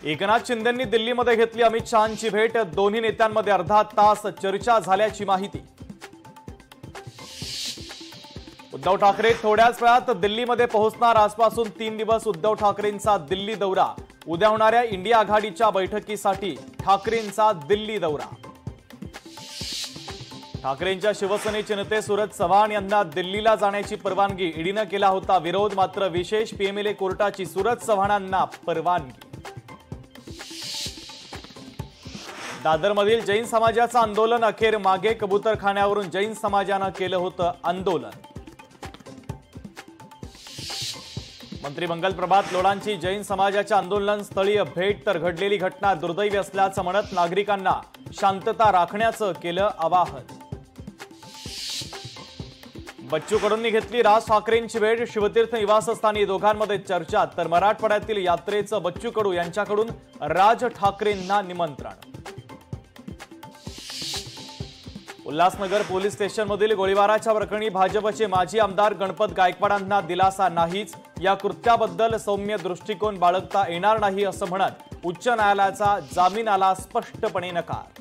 एकनाथ शिंदेंनी दिल्लीमध्ये घेतली अमित शहांची भेट। दोन्ही नेत्यांमध्ये अर्धा तास चर्चा झाल्याची माहिती। उद्धव ठाकरे थोड्याच वेळात दिल्लीमध्ये पोहोचणार। आजपासून 3 दिवस उद्धव ठाकरेंचा दिल्ली दौरा। उद्या होणाऱ्या इंडिया आघाडीच्या बैठकीसाठी ठाकरेंचा दिल्ली दौरा। ठाकरेंच्या शिवसेनेचे नेते सूरज चव्हाण यांना दिल्लीला जाण्याची परवानगी। ईडीने केला होता विरोध, मात्र विशेष पीएमएलए कोर्टाची सूरज चव्हाणांना परवानगी। दादरमधील जैन समाजाचं आंदोलन अखेर मागे। कबूतरखान्यावरून जैन समाजानं केलं होतं आंदोलन। मंत्री मंगल प्रभात लोढांची जैन समाजाच्या आंदोलन स्थळीय भेट। तर घडलेली घटना दुर्दैवी असल्याचं म्हणत नागरिकांना शांतता राखण्याचं केलं आवाहन। बच्चू कडूंनी घेतली राज ठाकरेंची भेट। शिवतीर्थ निवासस्थानी दोघांमध्ये चर्चा। तर मराठवाड्यातील यात्रेचं बच्चू कडू यांच्याकडून राज ठाकरेंना निमंत्रण। उल्हासनगर पोलीस स्टेशनमधील गोळीबाराच्या प्रकरणी भाजपचे माजी आमदार गणपत गायकवाडांना दिलासा नाहीच। या कृत्याबद्दल सौम्य दृष्टिकोन बाळगता येणार नाही असं म्हणत उच्च न्यायालयाचा जामीनाला स्पष्टपणे नकार।